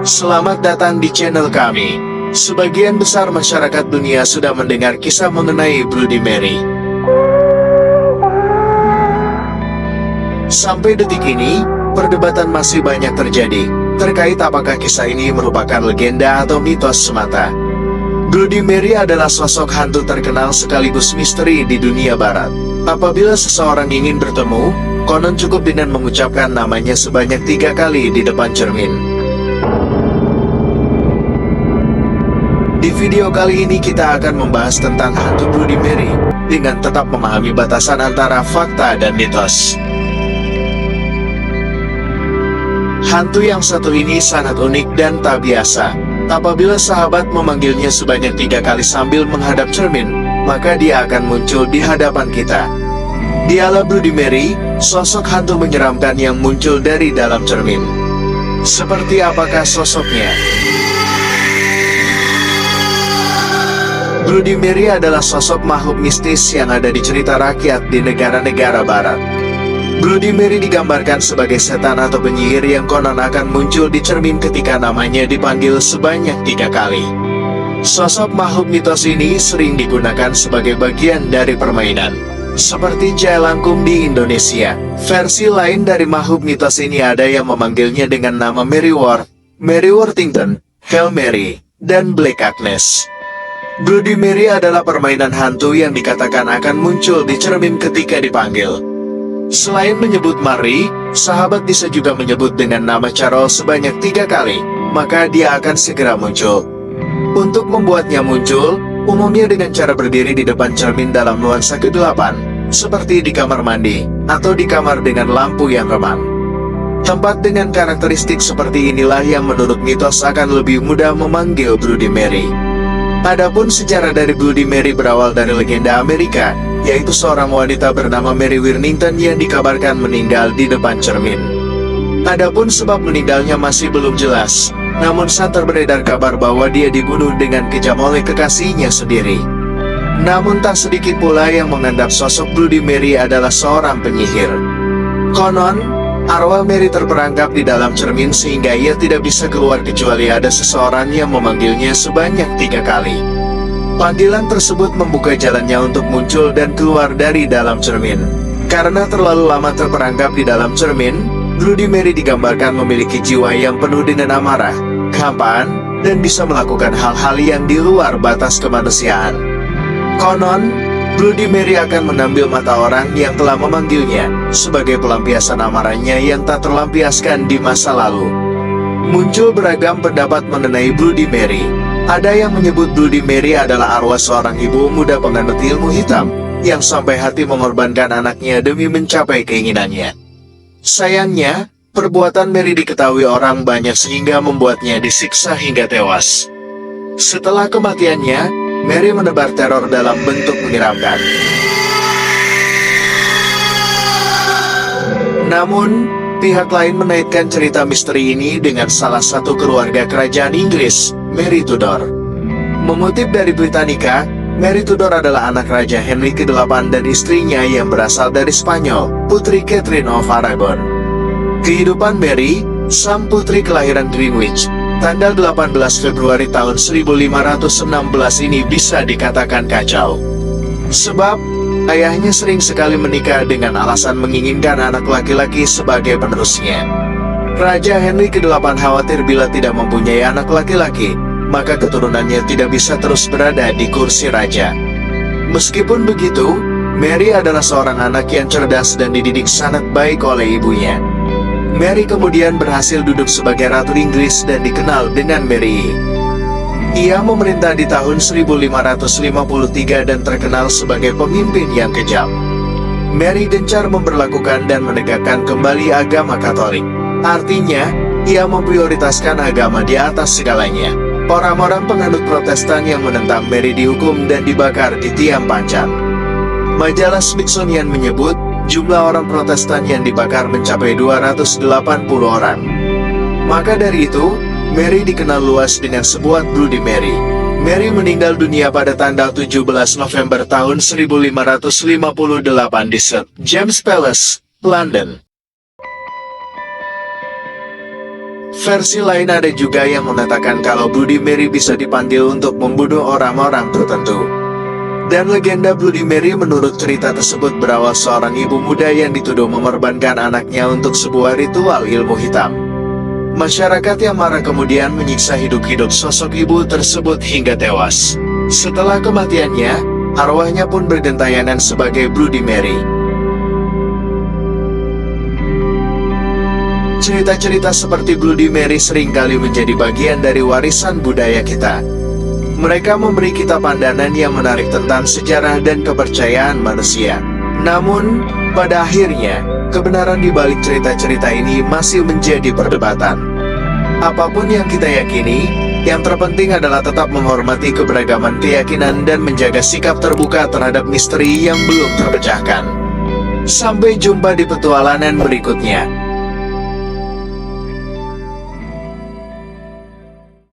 Selamat datang di channel kami. Sebagian besar masyarakat dunia sudah mendengar kisah mengenai Bloody Mary. Sampai detik ini, perdebatan masih banyak terjadi terkait apakah kisah ini merupakan legenda atau mitos semata. Bloody Mary adalah sosok hantu terkenal sekaligus misteri di dunia barat. Apabila seseorang ingin bertemu, konon cukup dengan mengucapkan namanya sebanyak 3 kali di depan cermin. Di video kali ini kita akan membahas tentang hantu Bloody Mary dengan tetap memahami batasan antara fakta dan mitos. Hantu yang satu ini sangat unik dan tak biasa. Apabila sahabat memanggilnya sebanyak 3 kali sambil menghadap cermin, maka dia akan muncul di hadapan kita. Dialah Bloody Mary, sosok hantu menyeramkan yang muncul dari dalam cermin. Seperti apakah sosoknya? Bloody Mary adalah sosok makhluk mistis yang ada di cerita rakyat di negara-negara barat. Bloody Mary digambarkan sebagai setan atau penyihir yang konon akan muncul di cermin ketika namanya dipanggil sebanyak 3 kali. Sosok makhluk mitos ini sering digunakan sebagai bagian dari permainan, seperti Jailangkung di Indonesia. Versi lain dari makhluk mitos ini ada yang memanggilnya dengan nama Mary Ward, Mary Worthington, Hail Mary, dan Black Agnes. Bloody Mary adalah permainan hantu yang dikatakan akan muncul di cermin ketika dipanggil. Selain menyebut Mary, sahabat bisa juga menyebut dengan nama Carol sebanyak 3 kali, maka dia akan segera muncul. Untuk membuatnya muncul, umumnya dengan cara berdiri di depan cermin dalam nuansa ke-8, seperti di kamar mandi, atau di kamar dengan lampu yang remang. Tempat dengan karakteristik seperti inilah yang menurut mitos akan lebih mudah memanggil Bloody Mary. Adapun sejarah dari Bloody Mary berawal dari legenda Amerika, yaitu seorang wanita bernama Mary Worthington yang dikabarkan meninggal di depan cermin. Adapun sebab meninggalnya masih belum jelas, namun saat beredar kabar bahwa dia dibunuh dengan kejam oleh kekasihnya sendiri. Namun tak sedikit pula yang menganggap sosok Bloody Mary adalah seorang penyihir. Konon, arwah Mary terperangkap di dalam cermin sehingga ia tidak bisa keluar kecuali ada seseorang yang memanggilnya sebanyak 3 kali. Panggilan tersebut membuka jalannya untuk muncul dan keluar dari dalam cermin. Karena terlalu lama terperangkap di dalam cermin, Bloody Mary digambarkan memiliki jiwa yang penuh dengan amarah, kehampaan, dan bisa melakukan hal-hal yang di luar batas kemanusiaan. Konon, Bloody Mary akan mengambil mata orang yang telah memanggilnya, sebagai pelampiasan amarahnya yang tak terlampiaskan di masa lalu. Muncul beragam pendapat mengenai Bloody Mary. Ada yang menyebut Bloody Mary adalah arwah seorang ibu muda penganut ilmu hitam, yang sampai hati mengorbankan anaknya demi mencapai keinginannya. Sayangnya, perbuatan Mary diketahui orang banyak sehingga membuatnya disiksa hingga tewas. Setelah kematiannya, Mary menebar teror dalam bentuk menyeramkan. Namun, pihak lain menaikkan cerita misteri ini dengan salah satu keluarga kerajaan Inggris, Mary Tudor. Mengutip dari Britannica, Mary Tudor adalah anak Raja Henry ke-8 dan istrinya yang berasal dari Spanyol, Putri Catherine of Aragon. Kehidupan Mary, sang putri kelahiran Greenwich, tanggal 18 Februari tahun 1516 ini bisa dikatakan kacau. Sebab, ayahnya sering sekali menikah dengan alasan menginginkan anak laki-laki sebagai penerusnya. Raja Henry ke-8 khawatir bila tidak mempunyai anak laki-laki, maka keturunannya tidak bisa terus berada di kursi raja. Meskipun begitu, Mary adalah seorang anak yang cerdas dan dididik sangat baik oleh ibunya. Mary kemudian berhasil duduk sebagai Ratu Inggris dan dikenal dengan Mary. Ia memerintah di tahun 1553 dan terkenal sebagai pemimpin yang kejam. Mary gencar memberlakukan dan menegakkan kembali agama Katolik. Artinya, ia memprioritaskan agama di atas segalanya. Orang-orang penganut Protestan yang menentang Mary dihukum dan dibakar di tiang panjang. Majalah Smithsonian menyebut, jumlah orang Protestan yang dibakar mencapai 280 orang. Maka dari itu, Mary dikenal luas dengan sebuah Bloody Mary. Mary meninggal dunia pada tanggal 17 November tahun 1558 di St. James Palace, London. Versi lain ada juga yang mengatakan kalau Bloody Mary bisa dipanggil untuk membunuh orang-orang tertentu. Dan legenda Bloody Mary menurut cerita tersebut berawal seorang ibu muda yang dituduh memorbankan anaknya untuk sebuah ritual ilmu hitam. Masyarakat yang marah kemudian menyiksa hidup-hidup sosok ibu tersebut hingga tewas. Setelah kematiannya, arwahnya pun bergentayangan sebagai Bloody Mary. Cerita-cerita seperti Bloody Mary seringkali menjadi bagian dari warisan budaya kita. Mereka memberi kita pandangan yang menarik tentang sejarah dan kepercayaan manusia. Namun, pada akhirnya, kebenaran di balik cerita-cerita ini masih menjadi perdebatan. Apapun yang kita yakini, yang terpenting adalah tetap menghormati keberagaman keyakinan dan menjaga sikap terbuka terhadap misteri yang belum terpecahkan. Sampai jumpa di petualangan berikutnya.